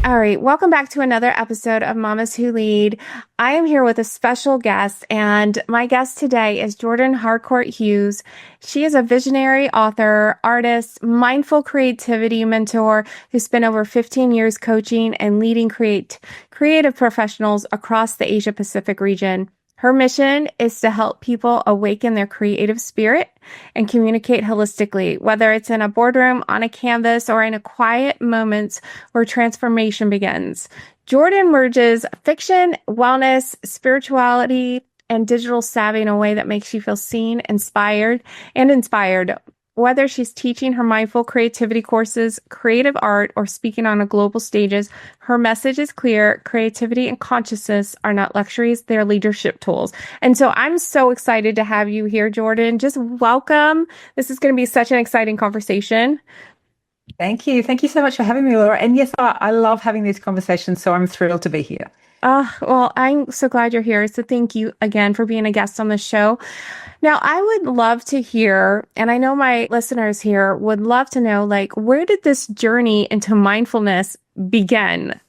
All right, welcome back to another episode of Mommas Who Lead. I am here with a special guest, and my guest today is Jordan Harcourt-Hughes. She is a visionary author, artist, mindful creativity mentor who spent over 15 years coaching and leading creative professionals across the Asia Pacific region. Her mission is to help people awaken their creative spirit and communicate holistically, whether it's in a boardroom, on a canvas, or in a quiet moments where transformation begins. Jordan merges fiction, wellness, spirituality, and digital savvy in a way that makes you feel seen, inspired. Whether she's teaching her mindful creativity courses, creative art, or speaking on a global stages, her message is clear. Creativity and consciousness are not luxuries, they're leadership tools. And so I'm so excited to have you here, Jordan. Just welcome. This is going to be such an exciting conversation. Thank you. Thank you so much for having me, Laura. And yes, I love having these conversations, so I'm thrilled to be here. Well, I'm so glad you're here. So thank you again for being a guest on the show. Now, I would love to hear, and I know my listeners here would love to know, where did this journey into mindfulness begin?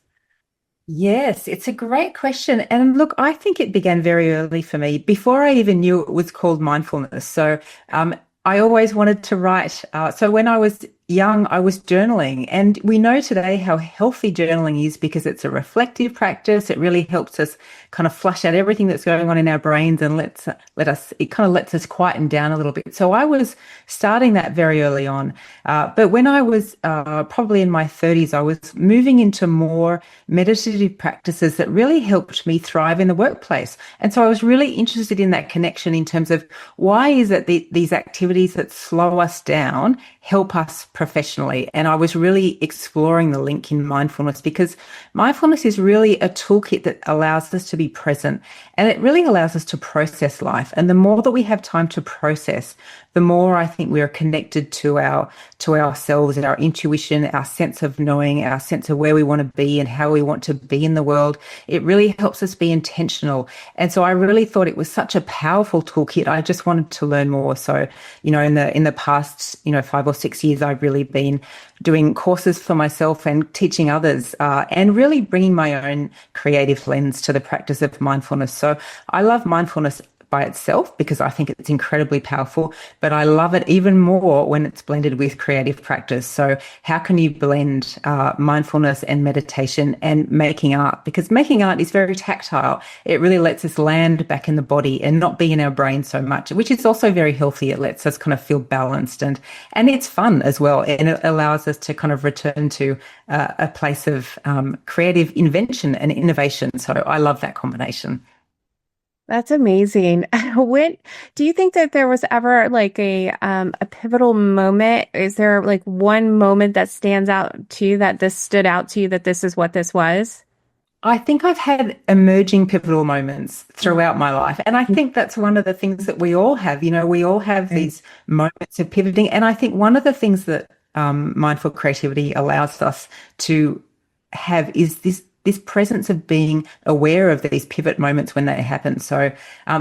Yes, it's a great question. And look, I think it began very early for me, before I even knew it was called mindfulness. So I always wanted to write. So when I was young, I was journaling, and we know today how healthy journaling is because it's a reflective practice. It really helps us kind of flush out everything that's going on in our brains and lets us quieten down a little bit. So I was starting that very early on. But when I was probably in my 30s, I was moving into more meditative practices that really helped me thrive in the workplace. And so I was really interested in that connection in terms of why is it these activities that slow us down help us professionally. And I was really exploring the link in mindfulness, because mindfulness is really a toolkit that allows us to be present, and it really allows us to process life. And the more that we have time to process, the more I think we are connected to ourselves and our intuition, our sense of knowing, our sense of where we want to be and how we want to be in the world. It really helps us be intentional. And so I really thought it was such a powerful toolkit. I just wanted to learn more. So, in the past, 5 or 6 years, I've really been doing courses for myself and teaching others, and really bringing my own creative lens to the practice of mindfulness. So I love mindfulness by itself because I think it's incredibly powerful, but I love it even more when it's blended with creative practice. So how can you blend mindfulness and meditation and making art? Because making art is very tactile. It really lets us land back in the body and not be in our brain so much, which is also very healthy. It lets us kind of feel balanced, and it's fun as well. And it allows us to kind of return to a place of creative invention and innovation. So I love that combination. That's amazing. When do you think that there was ever a pivotal moment? Is there one moment that stands out to you, that this stood out to you, that this is what this was? I think I've had emerging pivotal moments throughout my life. And I think that's one of the things that we all have. We all have these moments of pivoting. And I think one of the things that mindful creativity allows us to have is this presence of being aware of these pivot moments when they happen. So,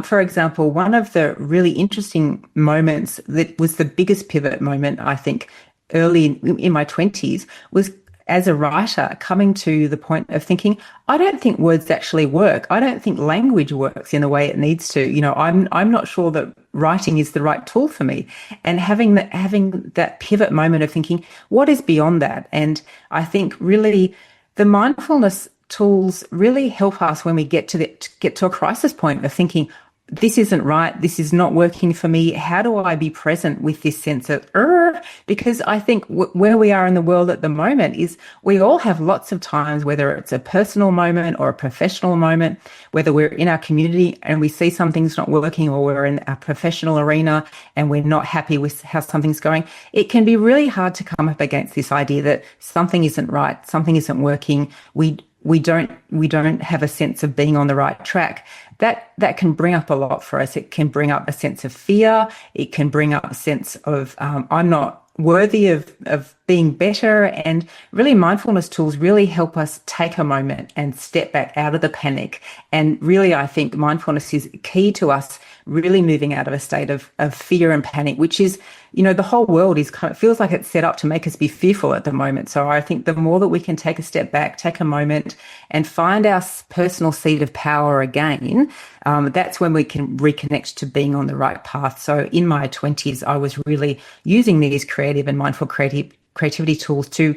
for example, one of the really interesting moments that was the biggest pivot moment, I think, early in my 20s was as a writer coming to the point of thinking, I don't think words actually work. I don't think language works in the way it needs to. I'm not sure that writing is the right tool for me. And having that pivot moment of thinking, what is beyond that? And I think really the mindfulness tools really help us when we get to a crisis point of thinking, this isn't right, this is not working for me. How do I be present with this sense of because I think where we are in the world at the moment is we all have lots of times, whether it's a personal moment or a professional moment, whether we're in our community and we see something's not working, or we're in our professional arena and we're not happy with how something's going. It can be really hard to come up against this idea that something isn't right, something isn't working. We don't have a sense of being on the right track. That can bring up a lot for us. It can bring up a sense of fear. It can bring up a sense of I'm not worthy of being better. And really, mindfulness tools really help us take a moment and step back out of the panic. And really, I think mindfulness is key to us really moving out of a state of fear and panic, which is, the whole world is kind of feels like it's set up to make us be fearful at the moment. So I think the more that we can take a step back, take a moment and find our personal seat of power again, that's when we can reconnect to being on the right path. So in my 20s, I was really using these creative and mindful creativity tools to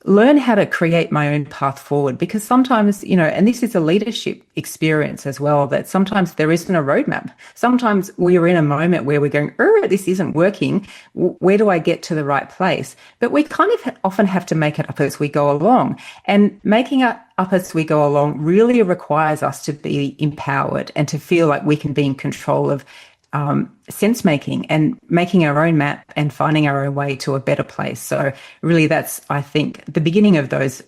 learn how to create my own path forward, because sometimes, and this is a leadership experience as well, that sometimes there isn't a roadmap. Sometimes we're in a moment where we're going, this isn't working. Where do I get to the right place? But we kind of often have to make it up as we go along. And making it up as we go along really requires us to be empowered and to feel like we can be in control of sense making and making our own map and finding our own way to a better place. So really that's, I think, the beginning of those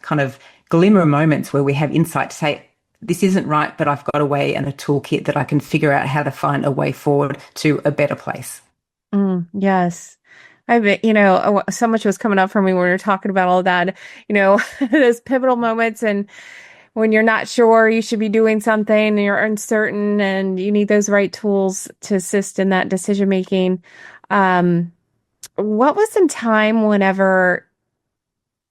kind of glimmer moments where we have insight to say, this isn't right, but I've got a way and a toolkit that I can figure out how to find a way forward to a better place. Yes. I bet, so much was coming up for me when we were talking about all that, those pivotal moments, and when you're not sure you should be doing something and you're uncertain and you need those right tools to assist in that decision making. What was some time whenever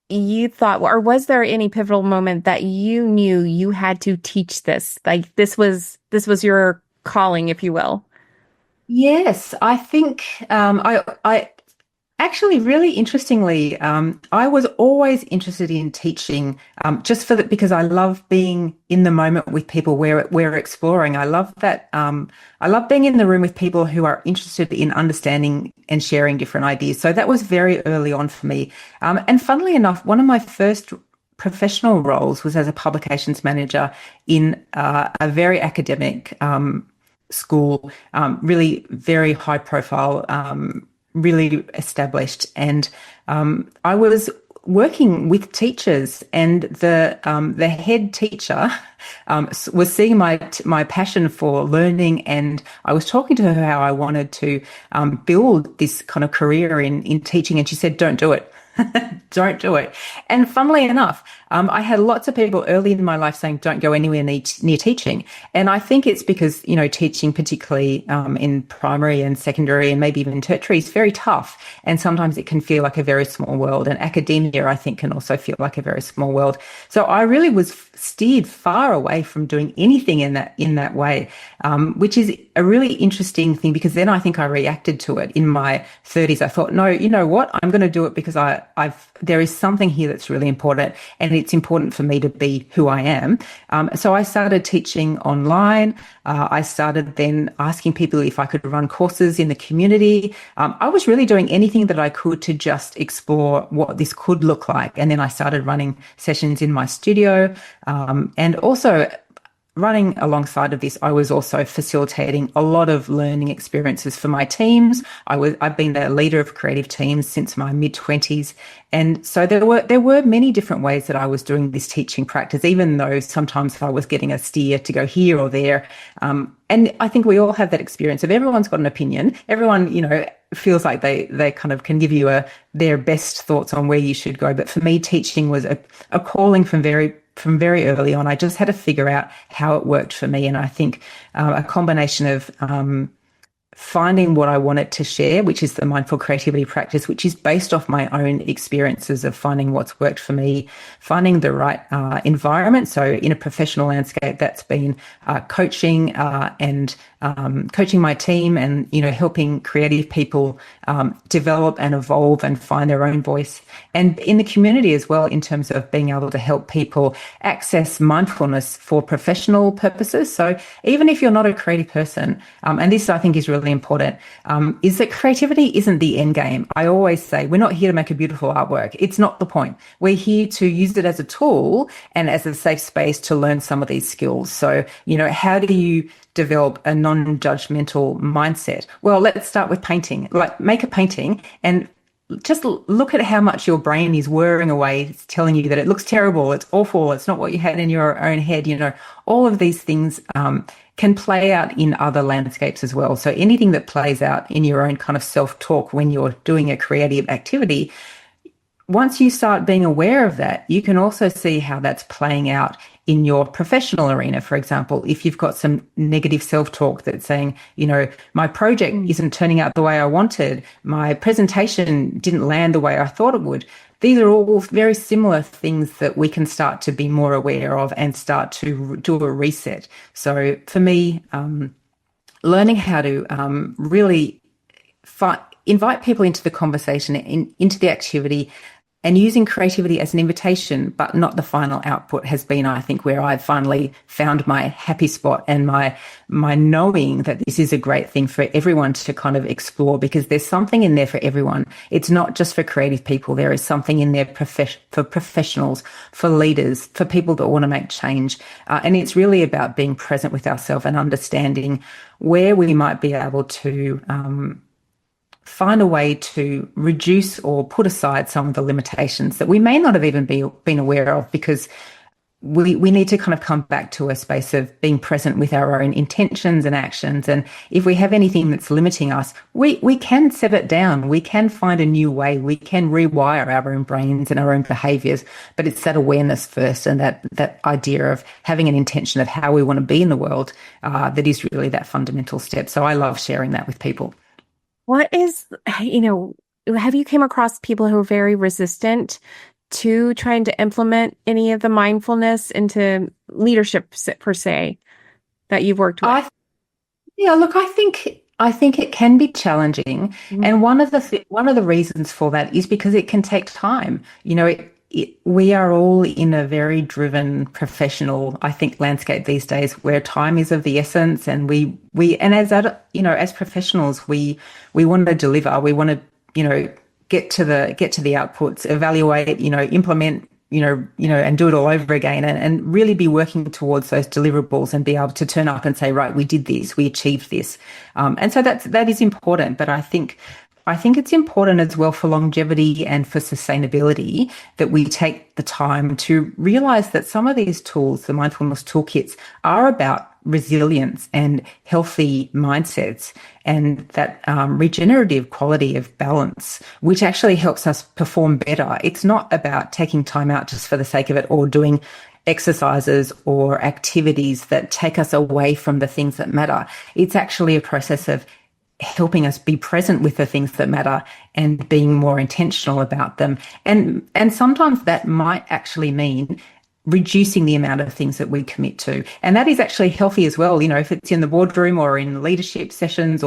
you thought, or was there any pivotal moment that you knew you had to teach this? Like this was your calling, if you will? Yes, I think I actually, really interestingly, I was always interested in teaching, just because I love being in the moment with people where we're exploring. I love that. I love being in the room with people who are interested in understanding and sharing different ideas. So that was very early on for me. And funnily enough, one of my first professional roles was as a publications manager in a very academic school, really very high profile, really established. And I was working with teachers, and the head teacher was seeing my passion for learning, and I was talking to her how I wanted to build this kind of career in teaching, and she said, "Don't do it." Don't do it. And funnily enough, I had lots of people early in my life saying, don't go anywhere near teaching. And I think it's because, teaching, particularly in primary and secondary and maybe even tertiary, is very tough. And sometimes it can feel like a very small world. And academia, I think, can also feel like a very small world. So I really was steered far away from doing anything in that way, which is a really interesting thing, because then I think I reacted to it in my 30s. I thought, no, you know what? I'm going to do it because there is something here that's really important, and it's important for me to be who I am. So I started teaching online. I started then asking people if I could run courses in the community. I was really doing anything that I could to just explore what this could look like. And then I started running sessions in my studio, and also running alongside of this, I was also facilitating a lot of learning experiences for my teams. I've been a leader of creative teams since my mid-20s. And so there were many different ways that I was doing this teaching practice, even though sometimes I was getting a steer to go here or there. And I think we all have that experience of everyone's got an opinion. Everyone, feels like they kind of can give you their best thoughts on where you should go. But for me, teaching was a calling from very early on. I just had to figure out how it worked for me. And I think a combination of finding what I wanted to share, which is the mindful creativity practice, which is based off my own experiences of finding what's worked for me, finding the right environment. So in a professional landscape, that's been coaching and coaching my team, and helping creative people develop and evolve and find their own voice, and in the community as well, in terms of being able to help people access mindfulness for professional purposes. So even if you're not a creative person, and this I think is really important, is that creativity isn't the end game. I always say we're not here to make a beautiful artwork. It's not the point. We're here to use it as a tool and as a safe space to learn some of these skills. So how do you develop a non-judgmental mindset? Well, let's start with painting. Like, make a painting and just look at how much your brain is whirring away. It's telling you that it looks terrible, it's awful, it's not what you had in your own head. All of these things can play out in other landscapes as well. So anything that plays out in your own kind of self-talk when you're doing a creative activity, once you start being aware of that, you can also see how that's playing out in your professional arena. For example, if you've got some negative self-talk that's saying, my project isn't turning out the way I wanted, my presentation didn't land the way I thought it would. These are all very similar things that we can start to be more aware of and start to do a reset. So for me, learning how to really invite people into the conversation, into the activity, and using creativity as an invitation, but not the final output, has been, I think, where I've finally found my happy spot and my knowing that this is a great thing for everyone to kind of explore, because there's something in there for everyone. It's not just for creative people. There is something in there for professionals, for leaders, for people that want to make change. And it's really about being present with ourselves and understanding where we might be able to find a way to reduce or put aside some of the limitations that we may not have even been aware of, because we need to kind of come back to a space of being present with our own intentions and actions. And if we have anything that's limiting us, we can set it down. We can find a new way. We can rewire our own brains and our own behaviors. But it's that awareness first, and that idea of having an intention of how we want to be in the world that is really that fundamental step. So I love sharing that with people. What is, have you came across people who are very resistant to trying to implement any of the mindfulness into leadership per se that you've worked with? I think it can be challenging. Mm-hmm. And one of the reasons for that is because it can take time. We are all in a very driven professional, I think, landscape these days, where time is of the essence, and as professionals, we want to deliver. We want to, get to the outputs, evaluate, implement, and do it all over again, and really be working towards those deliverables and be able to turn up and say, right, we did this, we achieved this. And so that is important. But I think it's important as well for longevity and for sustainability that we take the time to realize that some of these tools, the mindfulness toolkits, are about resilience and healthy mindsets, and that regenerative quality of balance, which actually helps us perform better. It's not about taking time out just for the sake of it, or doing exercises or activities that take us away from the things that matter. It's actually a process of helping us be present with the things that matter and being more intentional about them. And sometimes that might actually mean reducing the amount of things that we commit to. And that is actually healthy as well. If it's in the boardroom or in leadership sessions,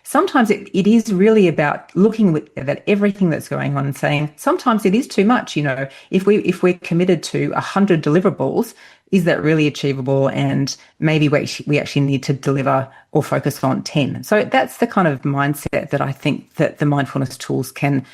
sometimes it is really about looking at everything that's going on and saying, sometimes it is too much. If we're committed to 100 deliverables, is that really achievable? And maybe we actually need to deliver or focus on 10. So that's the kind of mindset that I think that the mindfulness tools can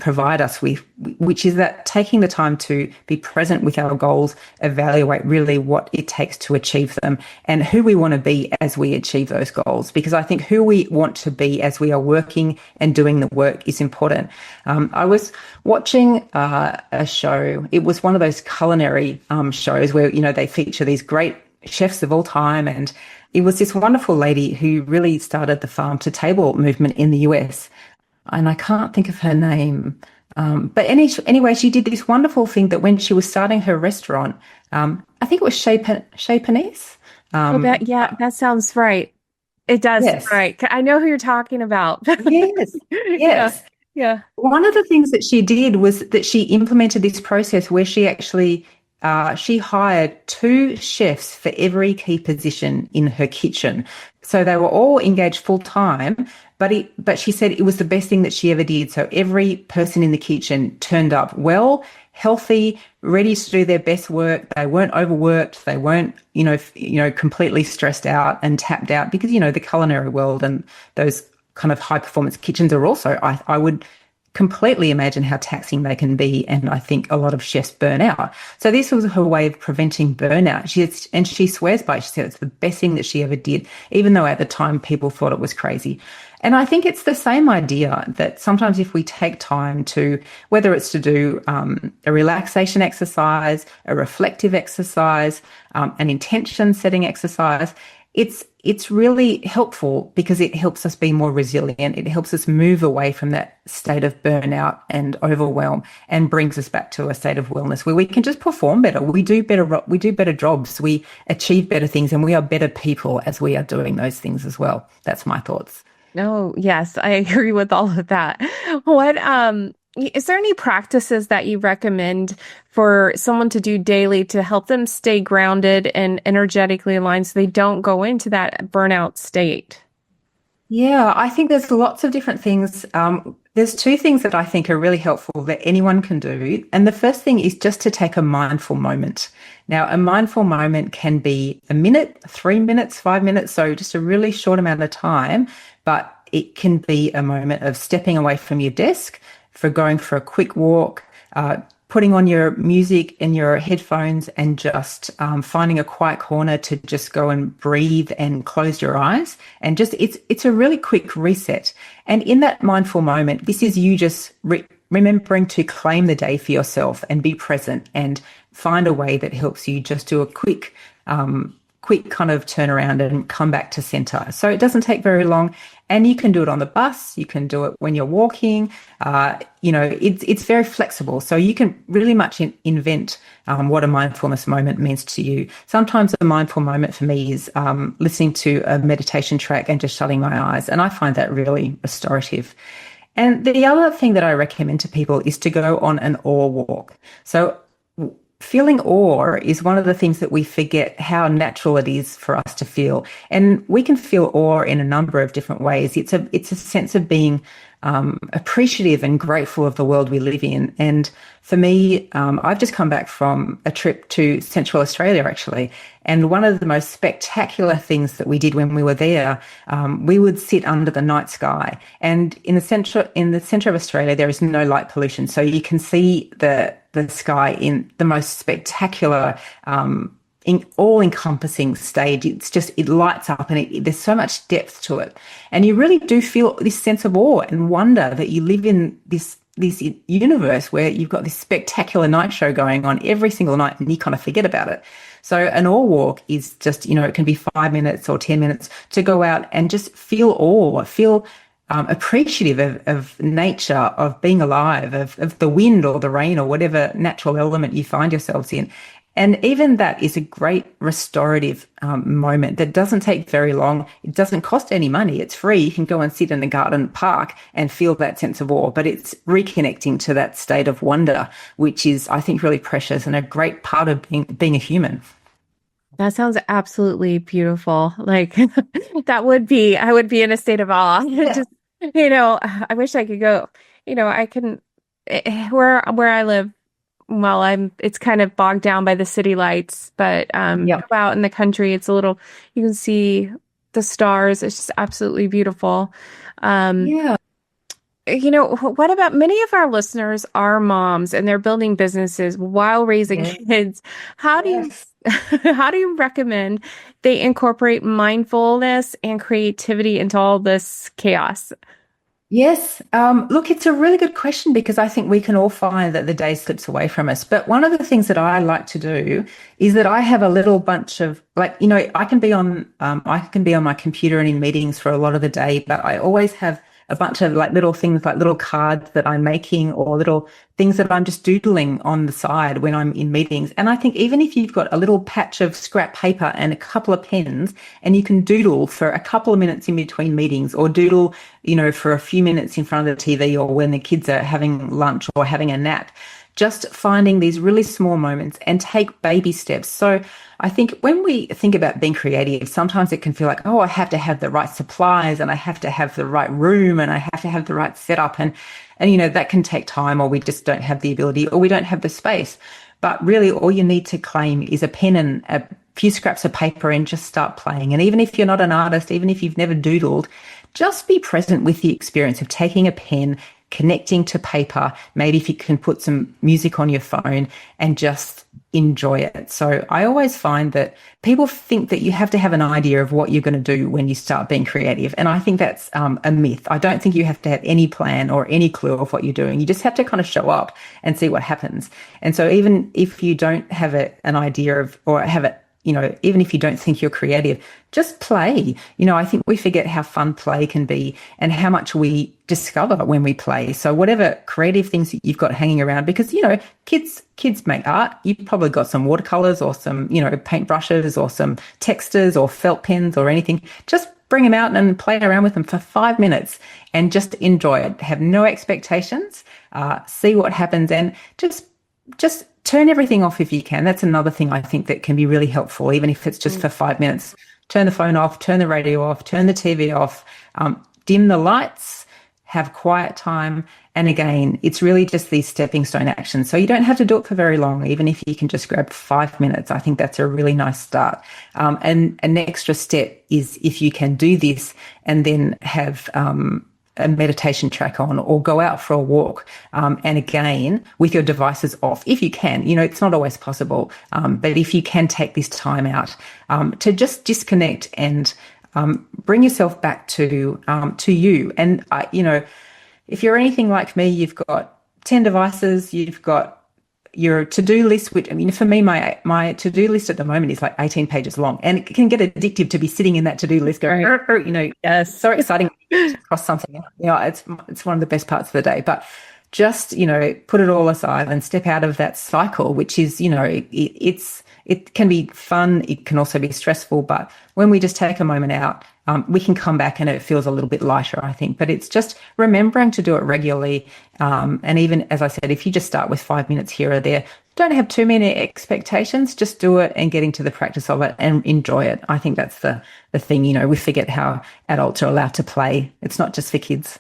provide us with, which is that taking the time to be present with our goals, evaluate really what it takes to achieve them and who we want to be as we achieve those goals. Because I think who we want to be as we are working and doing the work is important. I was watching a show. It was one of those culinary shows where, they feature these great chefs of all time. And it was this wonderful lady who really started the farm to table movement in the US. And I can't think of her name. But anyway, she did this wonderful thing that when she was starting her restaurant, I think it was Chez Panisse. That sounds right. It does. Yes. Right. I know who you're talking about. Yes. Yeah. One of the things that she did was that she implemented this process where she actually she hired 2 chefs for every key position in her kitchen. So they were all engaged full time, but she said it was the best thing that she ever did. So every person in the kitchen turned up well, healthy, ready to do their best work. They weren't overworked. They weren't, completely stressed out and tapped out, because, the culinary world and those kind of high performance kitchens are also, I would completely imagine how taxing they can be. And I think a lot of chefs burn out. So this was her way of preventing burnout. She swears by it. She said it's the best thing that she ever did, even though at the time people thought it was crazy. And I think it's the same idea that sometimes if we take time to, whether it's to do a relaxation exercise, a reflective exercise, an intention setting exercise, it's really helpful because it helps us be more resilient. It helps us move away from that state of burnout and overwhelm and brings us back to a state of wellness where we can just perform better. We do better jobs, we achieve better things, and we are better people as we are doing those things as well. That's my thoughts. Oh, yes, I agree with all of that. What, is there any practices that you recommend for someone to do daily to help them stay grounded and energetically aligned so they don't go into that burnout state? Yeah, I think there's lots of different things. There's two things that I think are really helpful that anyone can do. And the first thing is just to take a mindful moment. Now, a mindful moment can be a minute, 3 minutes, 5 minutes, so just a really short amount of time, but it can be a moment of stepping away from your desk, for going for a quick walk, putting on your music in your headphones and just finding a quiet corner to just go and breathe and close your eyes. And just it's a really quick reset. And in that mindful moment, this is you just remembering to claim the day for yourself and be present and find a way that helps you just do a quick kind of turn around and come back to center. So it doesn't take very long, and you can do it on the bus. You can do it when you're walking. It's very flexible. So you can really much invent what a mindfulness moment means to you. Sometimes a mindful moment for me is listening to a meditation track and just shutting my eyes. And I find that really restorative. And the other thing that I recommend to people is to go on an awe walk. So feeling awe is one of the things that we forget how natural it is for us to feel. And we can feel awe in a number of different ways. It's a sense of being appreciative and grateful of the world we live in. And for me, I've just come back from a trip to Central Australia, actually. And one of the most spectacular things that we did when we were there, we would sit under the night sky. And in the center of Australia, there is no light pollution. So you can see the sky in the most spectacular, all-encompassing stage. It's just, it lights up and there's so much depth to it. And you really do feel this sense of awe and wonder that you live in this universe where you've got this spectacular night show going on every single night and you kind of forget about it. So an awe walk is just, it can be 5 minutes or 10 minutes to go out and just feel awe, feel appreciative of nature, of being alive, of the wind or the rain or whatever natural element you find yourselves in. And even that is a great restorative moment that doesn't take very long. It doesn't cost any money. It's free. You can go and sit in a garden park and feel that sense of awe, but it's reconnecting to that state of wonder, which is, I think, really precious and a great part of being a human. That sounds absolutely beautiful. Like I would be in a state of awe. Yeah. Just, I wish I could go, I can, where I live, well, it's kind of bogged down by the city lights, but Yep. go out in the country, it's a little, you can see the stars. It's just absolutely beautiful. Yeah. What about many of our listeners are moms and they're building businesses while raising Yes. kids. How do you Yes. how do you recommend they incorporate mindfulness and creativity into all this chaos? Yes. Look, it's a really good question because I think we can all find that the day slips away from us. But one of the things that I like to do is that I have a little bunch of I can be on my computer and in meetings for a lot of the day, but I always have a bunch of little things, like little cards that I'm making or little things that I'm just doodling on the side when I'm in meetings. And I think even if you've got a little patch of scrap paper and a couple of pens and you can doodle for a couple of minutes in between meetings or doodle, for a few minutes in front of the TV or when the kids are having lunch or having a nap, just finding these really small moments and take baby steps. So I think when we think about being creative, sometimes it can feel like, oh, I have to have the right supplies and I have to have the right room and I have to have the right setup. And that can take time, or we just don't have the ability, or we don't have the space. But really all you need to claim is a pen and a few scraps of paper and just start playing. And even if you're not an artist, even if you've never doodled, just be present with the experience of taking a pen, connecting to paper, maybe if you can put some music on your phone and just enjoy it. So I always find that people think that you have to have an idea of what you're going to do when you start being creative. And I think that's a myth. I don't think you have to have any plan or any clue of what you're doing. You just have to kind of show up and see what happens. And so even if you don't have an idea of, or have even if you don't think you're creative, just play. I think we forget how fun play can be and how much we discover when we play. So whatever creative things that you've got hanging around, because, kids make art. You've probably got some watercolors or some, paint brushes or some textures or felt pens or anything. Just bring them out and play around with them for 5 minutes and just enjoy it. Have no expectations, see what happens, and just turn everything off if you can. That's another thing I think that can be really helpful, even if it's just for 5 minutes. Turn the phone off, turn the radio off, turn the TV off, dim the lights, have quiet time. And again, it's really just these stepping stone actions. So you don't have to do it for very long, even if you can just grab 5 minutes. I think that's a really nice start. And an extra step is if you can do this and then have a meditation track on, or go out for a walk, and again with your devices off if you can. It's not always possible, but if you can take this time out to just disconnect and bring yourself back to you. And if you're anything like me, you've got 10 devices, you've got your to-do list, which, for me, my to-do list at the moment is like 18 pages long, and it can get addictive to be sitting in that to-do list going, yes, so exciting to cross something out. It's one of the best parts of the day. But just, put it all aside and step out of that cycle, which is, it can be fun. It can also be stressful. But when we just take a moment out, we can come back and it feels a little bit lighter, I think. But it's just remembering to do it regularly. And even, as I said, if you just start with 5 minutes here or there, don't have too many expectations. Just do it and get into the practice of it and enjoy it. I think that's the thing. We forget how adults are allowed to play. It's not just for kids.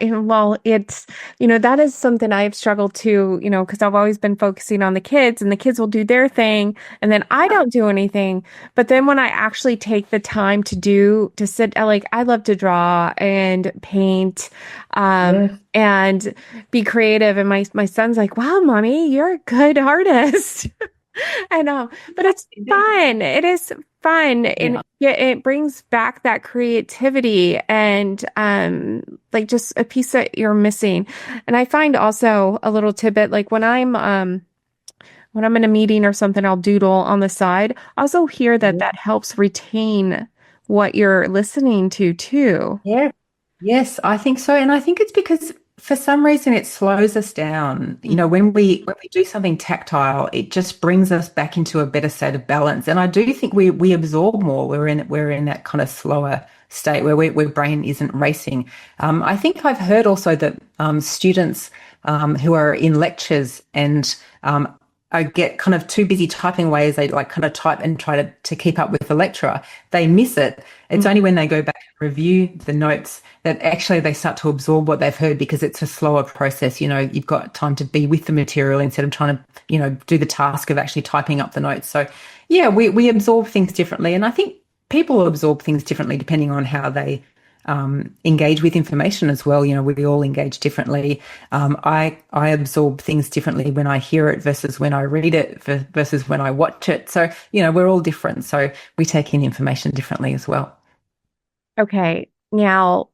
Well, it's, that is something I've struggled to, because I've always been focusing on the kids, and the kids will do their thing and then I don't do anything. But then when I actually take the time to sit, I love to draw and paint, and be creative. And my son's like, wow, mommy, you're a good artist. I know, but it's fun. It is fun. And it brings back that creativity and, just a piece that you're missing. And I find also a little tidbit, like when I'm in a meeting or something, I'll doodle on the side. I also hear that helps retain what you're listening to too. Yeah. Yes, I think so. And I think it's because for some reason it slows us down. When we do something tactile, it just brings us back into a better state of balance. And I do think we absorb more. We're in that kind of slower state where brain isn't racing. I think I've heard also that students who are in lectures and get kind of too busy typing away as they kind of type and try to keep up with the lecturer, they miss it. It's only when they go back and review the notes that actually they start to absorb what they've heard, because it's a slower process. You've got time to be with the material instead of trying to, do the task of actually typing up the notes. So yeah, we absorb things differently. And I think people absorb things differently depending on how they engage with information as well. We all engage differently. I absorb things differently when I hear it versus when I read it versus when I watch it. So, we're all different. So we take in information differently as well. Okay. Now,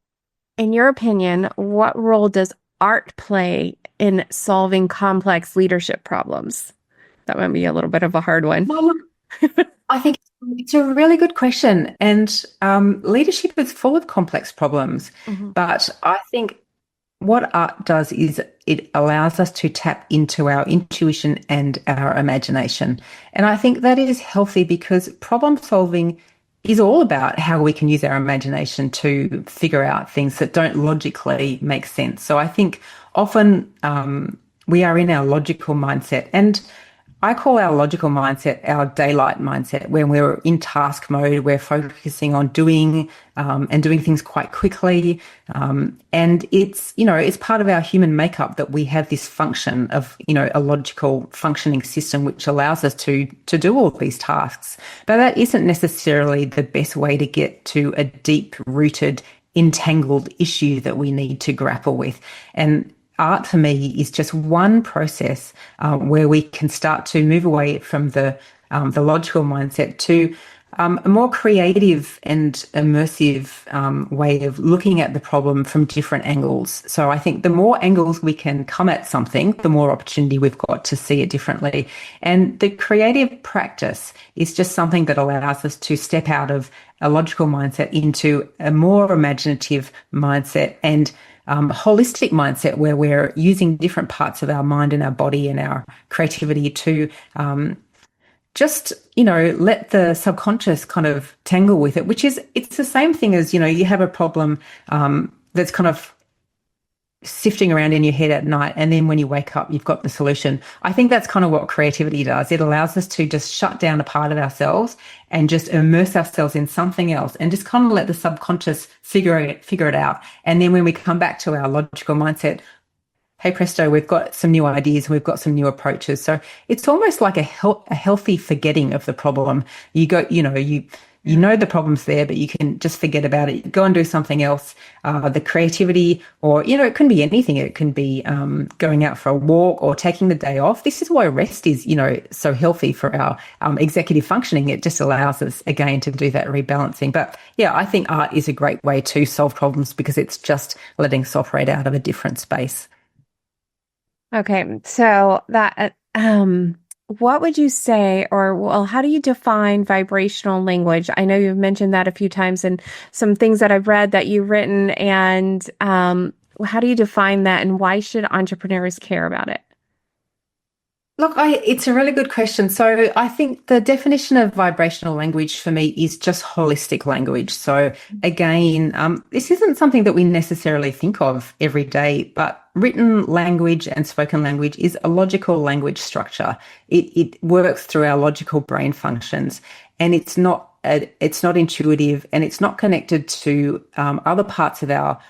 in your opinion, what role does art play in solving complex leadership problems? That might be a little bit of a hard one. Well, I think it's a really good question. And leadership is full of complex problems. Mm-hmm. But I think what art does is it allows us to tap into our intuition and our imagination. And I think that is healthy, because problem solving is all about how we can use our imagination to figure out things that don't logically make sense. So I think often we are in our logical mindset, and I call our logical mindset our daylight mindset. When we're in task mode, we're focusing on doing and doing things quite quickly. And it's part of our human makeup that we have this function of, a logical functioning system which allows us to do all these tasks. But that isn't necessarily the best way to get to a deep-rooted, entangled issue that we need to grapple with. And art for me is just one process where we can start to move away from the logical mindset to a more creative and immersive way of looking at the problem from different angles. So I think the more angles we can come at something, the more opportunity we've got to see it differently. And the creative practice is just something that allows us to step out of a logical mindset into a more imaginative mindset and holistic mindset where we're using different parts of our mind and our body and our creativity to just, let the subconscious kind of tangle with it, it's the same thing as, you have a problem that's kind of sifting around in your head at night, and then when you wake up, you've got the solution. I think that's kind of what creativity does. It allows us to just shut down a part of ourselves and just immerse ourselves in something else and just kind of let the subconscious figure it out. And then when we come back to our logical mindset, hey presto, we've got some new ideas, we've got some new approaches. So it's almost like a healthy forgetting of the problem. You go, you know the problem's there, but you can just forget about it. Go and do something else. The creativity, or, it can be anything. It can be going out for a walk or taking the day off. This is why rest is, so healthy for our executive functioning. It just allows us, again, to do that rebalancing. But yeah, I think art is a great way to solve problems because it's just letting us operate out of a different space. Okay, so that what would you say, or well, how do you define vibrational language? I know you've mentioned that a few times in some things that I've read that you've written, and how do you define that, and why should entrepreneurs care about it? Look, it's a really good question. So I think the definition of vibrational language for me is just holistic language. So again, this isn't something that we necessarily think of every day, but written language and spoken language is a logical language structure. It works through our logical brain functions, and it's not intuitive, and it's not connected to other parts of our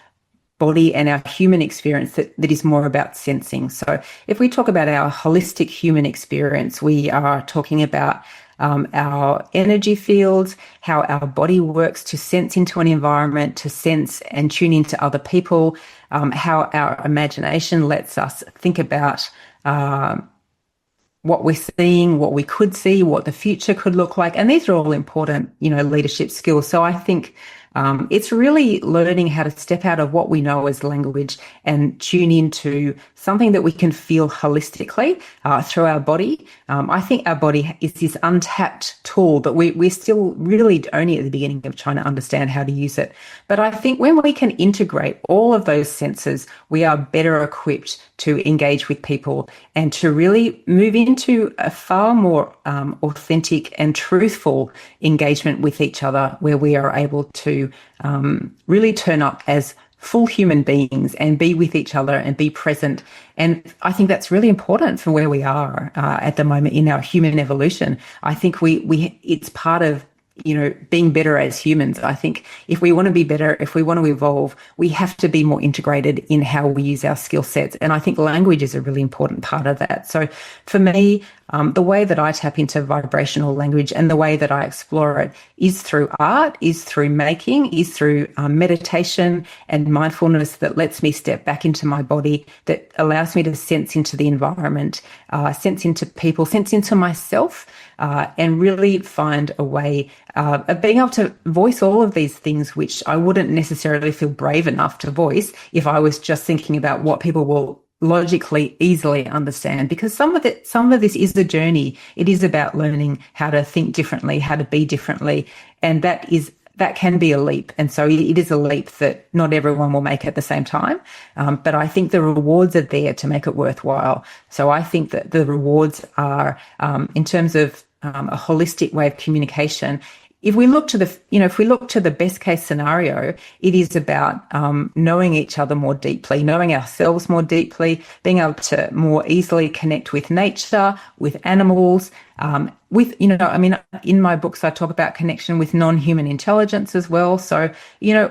body and our human experience that is more about sensing. So if we talk about our holistic human experience, we are talking about our energy fields, how our body works to sense into an environment, to sense and tune into other people, how our imagination lets us think about what we're seeing, what we could see, what the future could look like. And these are all important, leadership skills. So I think it's really learning how to step out of what we know as language and tune into something that we can feel holistically through our body. I think our body is this untapped tool, but we're still really only at the beginning of trying to understand how to use it. But I think when we can integrate all of those senses, we are better equipped to engage with people and to really move into a far more authentic and truthful engagement with each other, where we are able to really turn up as full human beings and be with each other and be present. And I think that's really important for where we are at the moment in our human evolution. I think it's part of being better as humans. I think if we want to be better, if we want to evolve, we have to be more integrated in how we use our skill sets. And I think language is a really important part of that. So for me, the way that I tap into vibrational language and the way that I explore it is through art, is through making, is through meditation and mindfulness that lets me step back into my body, that allows me to sense into the environment, sense into people, sense into myself, and really find a way of being able to voice all of these things, which I wouldn't necessarily feel brave enough to voice if I was just thinking about what people will logically easily understand, because some of this is a journey. It is about learning how to think differently, how to be differently, and that can be a leap. And so it is a leap that not everyone will make at the same time. But I think the rewards are there to make it worthwhile. So I think that the rewards are, in terms of a holistic way of communication, if we look to the best case scenario, it is about knowing each other more deeply, knowing ourselves more deeply, being able to more easily connect with nature, with animals, in my books, I talk about connection with non-human intelligence as well. So,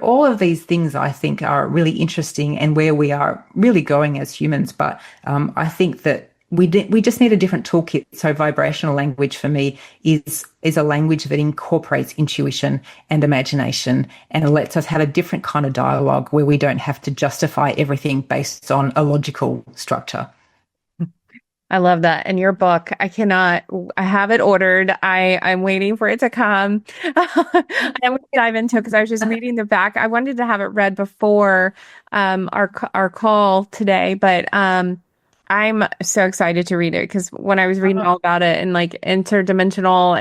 all of these things I think are really interesting and where we are really going as humans. But I think that we just need a different toolkit. So vibrational language for me is a language that incorporates intuition and imagination, and it lets us have a different kind of dialogue where we don't have to justify everything based on a logical structure. I love that. And your book, I have it ordered. I'm waiting for it to come. I'm going to dive into it because I was just reading the back. I wanted to have it read before our call today, but I'm so excited to read it because when I was reading all about it and like interdimensional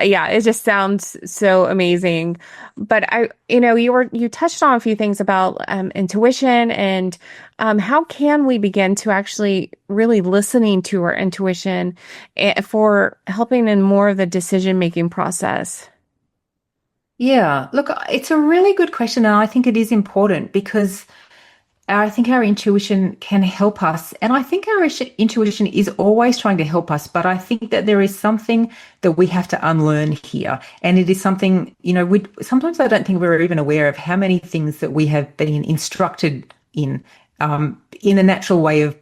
yeah, it just sounds so amazing. But you touched on a few things about intuition and how can we begin to actually really listening to our intuition for helping in more of the decision-making process? Yeah, look, it's a really good question, and I think it is important because I think our intuition can help us. And I think our intuition is always trying to help us. But I think that there is something that we have to unlearn here. And it is something, sometimes I don't think we're even aware of how many things that we have been instructed in the natural way of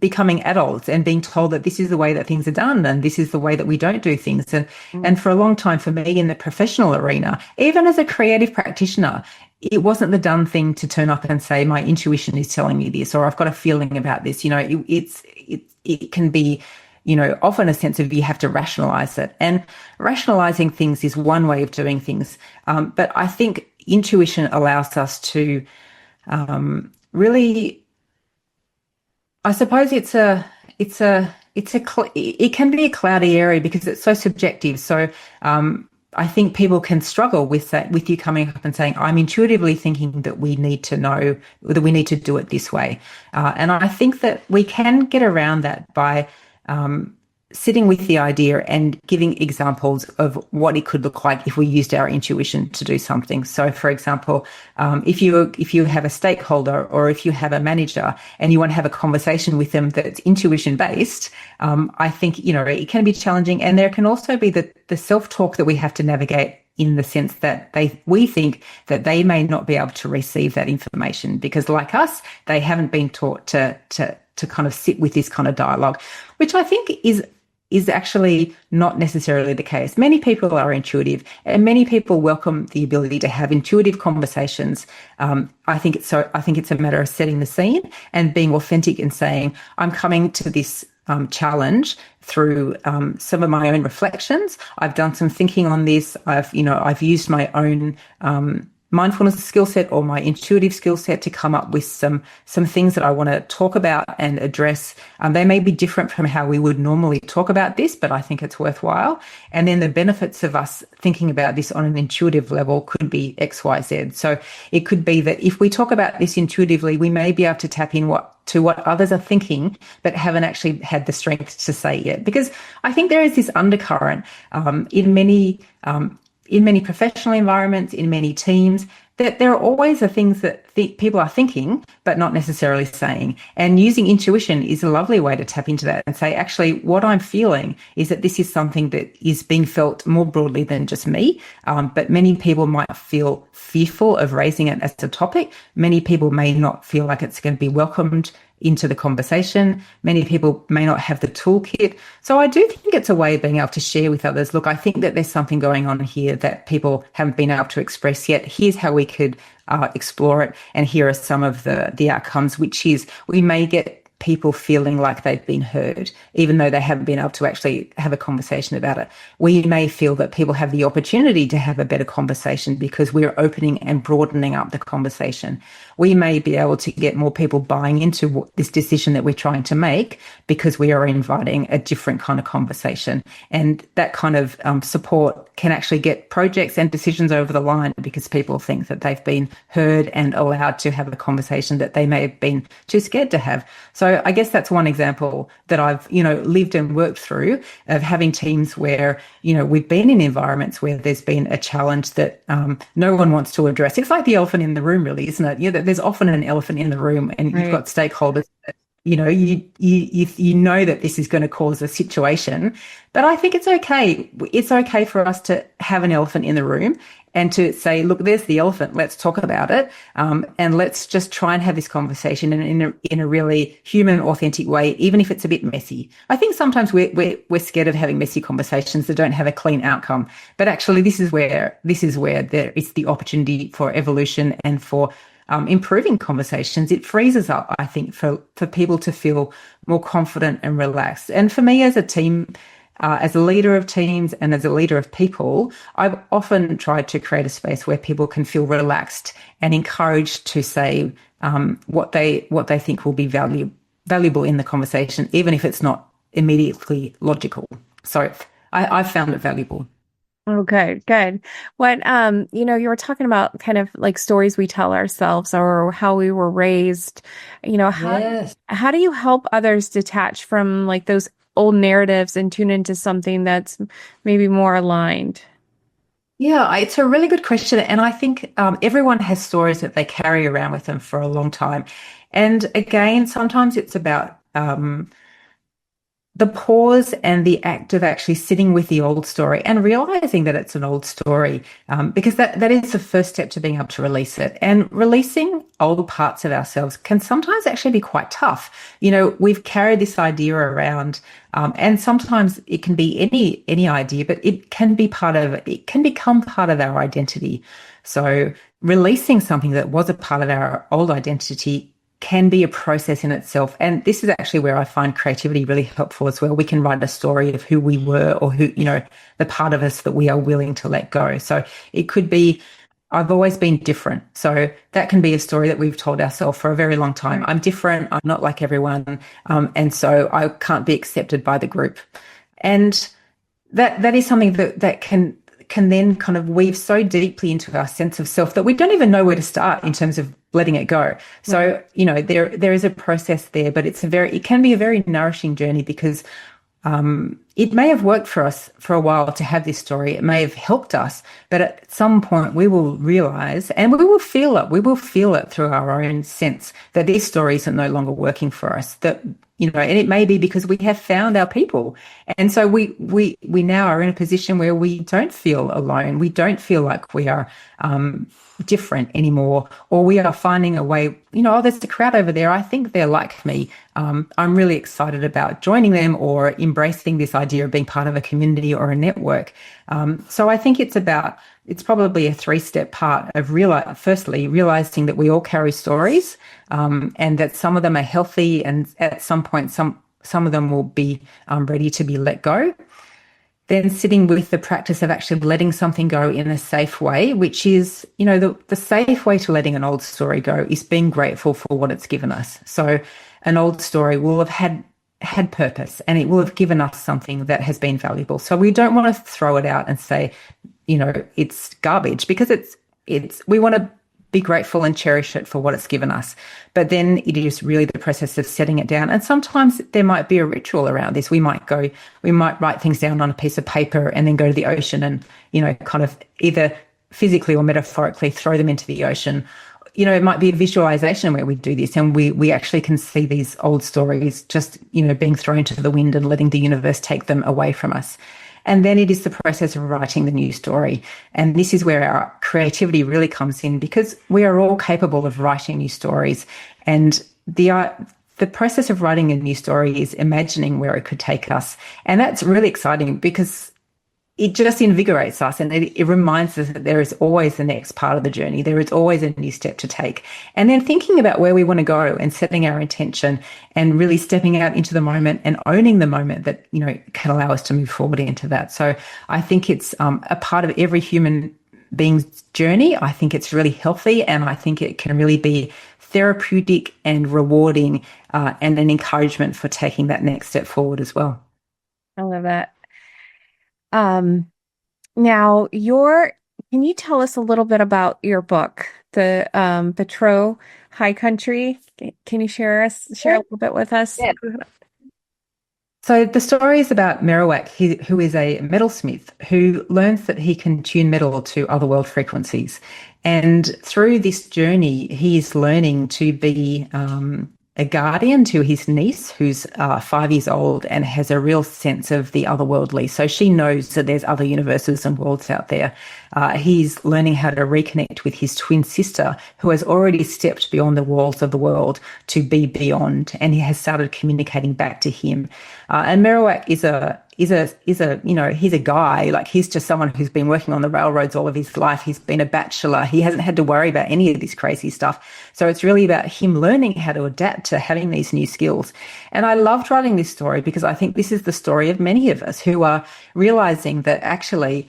becoming adults and being told that this is the way that things are done and this is the way that we don't do things. And for a long time for me in the professional arena, even as a creative practitioner, it wasn't the done thing to turn up and say, my intuition is telling me this, or I've got a feeling about this. It can be, often a sense of you have to rationalize it. And rationalizing things is one way of doing things. But I think intuition allows us to really, I suppose it can be a cloudy area because it's so subjective. So, I think people can struggle with that, with you coming up and saying, I'm intuitively thinking that we need to know, that we need to do it this way. And I think that we can get around that by sitting with the idea and giving examples of what it could look like if we used our intuition to do something. So, for example, if you have a stakeholder or if you have a manager and you want to have a conversation with them that's intuition based, I think it can be challenging, and there can also be the self-talk that we have to navigate in the sense that we think that they may not be able to receive that information because, like us, they haven't been taught to kind of sit with this kind of dialogue, which I think is actually not necessarily the case. Many people are intuitive and many people welcome the ability to have intuitive conversations. I think it's a matter of setting the scene and being authentic and saying, I'm coming to this challenge through some of my own reflections. I've done some thinking on this. I've used my own mindfulness skill set or my intuitive skill set to come up with some things that I want to talk about and address. They may be different from how we would normally talk about this, but I think it's worthwhile. And then the benefits of us thinking about this on an intuitive level could be X, Y, Z. So it could be that if we talk about this intuitively, we may be able to tap in to what others are thinking, but haven't actually had the strength to say yet. Because I think there is this undercurrent in many professional environments, in many teams, that there are always the things that people are thinking, but not necessarily saying. And using intuition is a lovely way to tap into that and say, actually, what I'm feeling is that this is something that is being felt more broadly than just me. But many people might feel fearful of raising it as a topic. Many people may not feel like it's going to be welcomed into the conversation. Many people may not have the toolkit. So I do think it's a way of being able to share with others. Look, I think that there's something going on here that people haven't been able to express yet. Here's how we could explore it. And here are some of the outcomes, which is we may get people feeling like they've been heard, even though they haven't been able to actually have a conversation about it. We may feel that people have the opportunity to have a better conversation because we're opening and broadening up the conversation. We may be able to get more people buying into this decision that we're trying to make because we are inviting a different kind of conversation. And that kind of support can actually get projects and decisions over the line because people think that they've been heard and allowed to have a conversation that they may have been too scared to have. So I guess that's one example that I've, lived and worked through of having teams where, we've been in environments where there's been a challenge that no one wants to address. It's like the elephant in the room, really, isn't it? There's often an elephant in the room and you've got stakeholders that, you know that this is going to cause a situation. But I think it's okay. It's okay for us to have an elephant in the room and to say, look, there's the elephant. Let's talk about it. And let's just try and have this conversation in a really human, authentic way, even if it's a bit messy. I think sometimes we're scared of having messy conversations that don't have a clean outcome. But actually, this is where there is the opportunity for evolution and for improving conversations, it frees us up, I think, for people to feel more confident and relaxed. And for me as a team, as a leader of teams and as a leader of people, I've often tried to create a space where people can feel relaxed and encouraged to say what they think will be valuable in the conversation, even if it's not immediately logical. So I've found it valuable. Oh, good. What, you were talking about kind of like stories we tell ourselves or how we were raised, Yes. how do you help others detach from like those old narratives and tune into something that's maybe more aligned? Yeah, it's a really good question. And I think everyone has stories that they carry around with them for a long time. And again, sometimes it's about the pause and the act of actually sitting with the old story and realizing that it's an old story, because that is the first step to being able to release it. And releasing old parts of ourselves can sometimes actually be quite tough. We've carried this idea around, and sometimes it can be any idea, but it can become part of our identity. So releasing something that was a part of our old identity can be a process in itself. And this is actually where I find creativity really helpful as well. We can write a story of who we were or who, the part of us that we are willing to let go. So it could be, I've always been different. So that can be a story that we've told ourselves for a very long time. I'm different. I'm not like everyone. And so I can't be accepted by the group. And that is something that can then kind of weave so deeply into our sense of self that we don't even know where to start in terms of letting it go. So, there is a process there, but it can be a very nourishing journey because it may have worked for us for a while to have this story. It may have helped us, but at some point we will realize, and we will feel it through our own sense that this story is no longer working for us. And it may be because we have found our people. And so we now are in a position where we don't feel alone. We don't feel like we are different anymore, or we are finding a way, there's a crowd over there. I think they're like me. I'm really excited about joining them or embracing this idea of being part of a community or a network. So I think it's probably a 3-step part of firstly, realizing that we all carry stories, and that some of them are healthy, and at some point, some of them will be ready to be let go. Then sitting with the practice of actually letting something go in a safe way, which is, the safe way to letting an old story go is being grateful for what it's given us. So an old story will have had purpose, and it will have given us something that has been valuable. So we don't want to throw it out and say, it's garbage, because we want to be grateful and cherish it for what it's given us. But then it is really the process of setting it down. And sometimes there might be a ritual around this. We might write things down on a piece of paper and then go to the ocean and, kind of either physically or metaphorically throw them into the ocean. It might be a visualization where we do this, and we actually can see these old stories just, being thrown to the wind and letting the universe take them away from us. And then it is the process of writing the new story. And this is where our creativity really comes in, because we are all capable of writing new stories. And the process of writing a new story is imagining where it could take us. And that's really exciting because it just invigorates us, and it reminds us that there is always the next part of the journey. There is always a new step to take. And then thinking about where we want to go and setting our intention and really stepping out into the moment and owning the moment that, can allow us to move forward into that. So I think it's a part of every human being's journey. I think it's really healthy, and I think it can really be therapeutic and rewarding, and an encouragement for taking that next step forward as well. I love that. Now can you tell us a little bit about your book, the Petro High Country? Can you share a little bit with us? Yeah. So the story is about Merowak, who is a metalsmith who learns that he can tune metal to other world frequencies. And through this journey, he is learning to be a guardian to his niece, who's 5 years old and has a real sense of the otherworldly. So she knows that there's other universes and worlds out there. He's learning how to reconnect with his twin sister, who has already stepped beyond the walls of the world to be beyond, and he has started communicating back to him. And Merowak is he's a guy. Like, he's just someone who's been working on the railroads all of his life. He's been a bachelor. He hasn't had to worry about any of this crazy stuff. So it's really about him learning how to adapt to having these new skills. And I loved writing this story because I think this is the story of many of us who are realizing that actually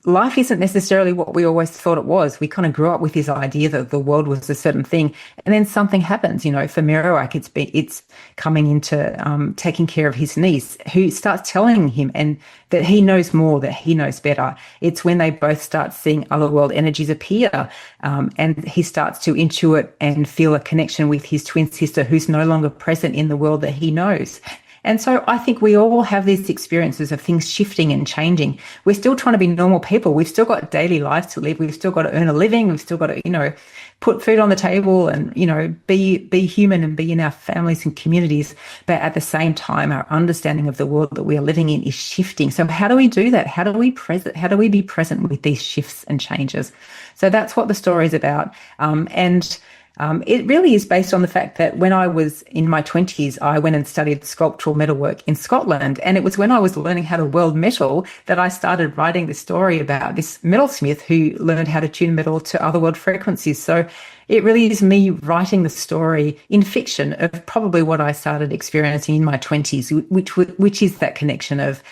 life isn't necessarily what we always thought it was. We kind of grew up with this idea that the world was a certain thing, and then something happens. For Merouac, it's coming into taking care of his niece, who starts telling him and that he knows more, that he knows better. It's when they both start seeing other world energies appear, and he starts to intuit and feel a connection with his twin sister, who's no longer present in the world that he knows. And so I think we all have these experiences of things shifting and changing. We're still trying to be normal people. We've still got daily lives to live. We've still got to earn a living. We've still got to, put food on the table and, be human and be in our families and communities. But at the same time, our understanding of the world that we are living in is shifting. So how do we do that? How do we be present with these shifts and changes? So that's what the story is about. It really is based on the fact that when I was in my 20s, I went and studied sculptural metalwork in Scotland. And it was when I was learning how to weld metal that I started writing this story about this metalsmith who learned how to tune metal to other world frequencies. So it really is me writing the story in fiction of probably what I started experiencing in my 20s, which is that connection of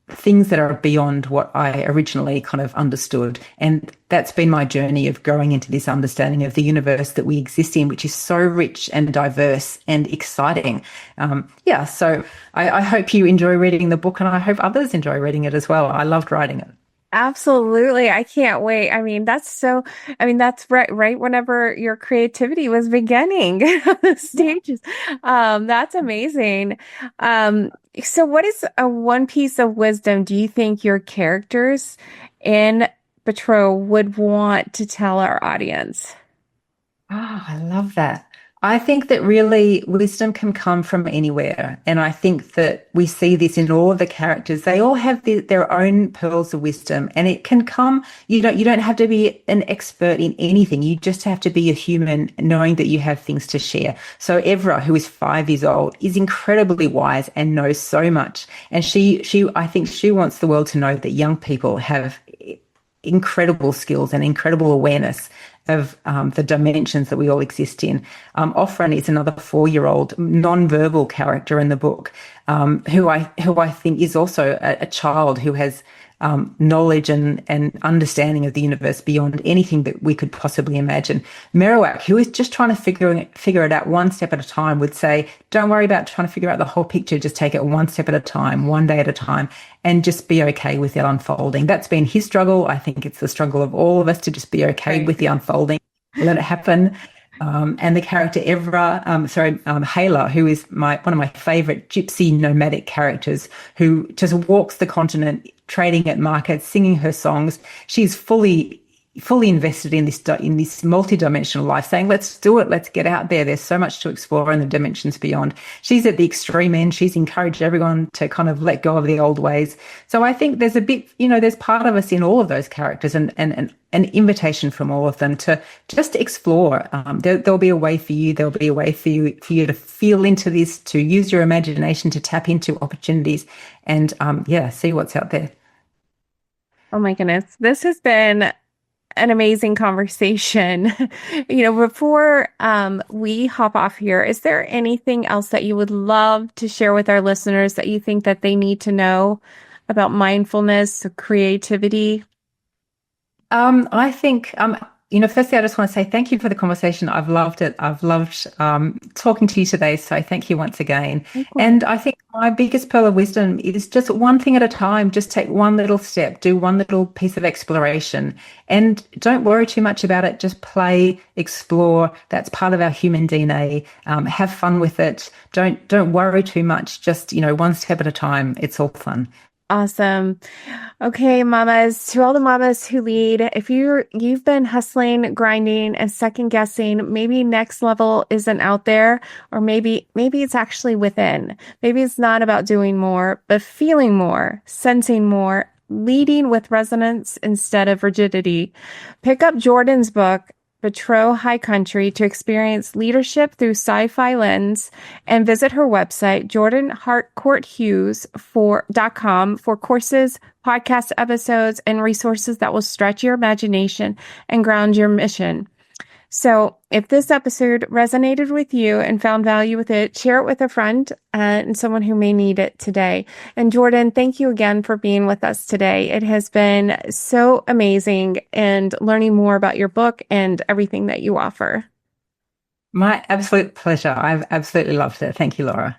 things that are beyond what I originally kind of understood. And that's been my journey of growing into this understanding of the universe that we exist in, which is so rich and diverse and exciting. So I hope you enjoy reading the book, and I hope others enjoy reading it as well. I loved writing it. Absolutely. I can't wait. That's right whenever your creativity was beginning the stages. That's amazing. So what is a one piece of wisdom do you think your characters in Betrow would want to tell our audience? Oh, I love that. I think that really wisdom can come from anywhere. And I think that we see this in all of the characters. They all have their own pearls of wisdom, and it can come, you don't have to be an expert in anything. You just have to be a human knowing that you have things to share. So Evra, who is 5 years old, is incredibly wise and knows so much. And I think she wants the world to know that young people have incredible skills and incredible awareness of the dimensions that we all exist in. Offran is another 4-year-old non-verbal character in the book, who I think is also a child who has knowledge and understanding of the universe beyond anything that we could possibly imagine. Merouac, who is just trying to figure it out one step at a time, would say, don't worry about trying to figure out the whole picture, just take it one step at a time, one day at a time, and just be okay with it unfolding. That's been his struggle. I think it's the struggle of all of us to just be okay with the unfolding, let it happen. And the character Hala, who is one of my favorite gypsy nomadic characters, who just walks the continent, trading at markets, singing her songs. She's fully invested in this multidimensional life, saying, let's do it, let's get out there. There's so much to explore in the dimensions beyond. She's at the extreme end. She's encouraged everyone to kind of let go of the old ways. So I think there's a bit, there's part of us in all of those characters, and an invitation from all of them to just explore. There'll be a way for you. There'll be a way for you to feel into this, to use your imagination, to tap into opportunities, and see what's out there. Oh my goodness. This has been an amazing conversation. Before we hop off here, is there anything else that you would love to share with our listeners that you think that they need to know about mindfulness, creativity? I think, firstly, I just want to say thank you for the conversation. I've loved it. I've loved talking to you today. So thank you once again. And I think my biggest pearl of wisdom is just one thing at a time. Just take one little step, do one little piece of exploration, and don't worry too much about it. Just play, explore. That's part of our human DNA. Have fun with it. Don't worry too much. Just, one step at a time. It's all fun. Awesome. Okay, mamas, to all the mamas who lead, if you've been hustling, grinding, and second guessing, maybe next level isn't out there, or maybe it's actually within. Maybe it's not about doing more, but feeling more, sensing more, leading with resonance instead of rigidity. Pick up Jordan's book, Betrow High Country to experience leadership through sci-fi lens, and visit her website, jordanharcourthughes.com, for courses, podcast episodes, and resources that will stretch your imagination and ground your mission. So if this episode resonated with you and found value with it, share it with a friend and someone who may need it today. And Jordan, thank you again for being with us today. It has been so amazing and learning more about your book and everything that you offer. My absolute pleasure. I've absolutely loved it. Thank you, Laura.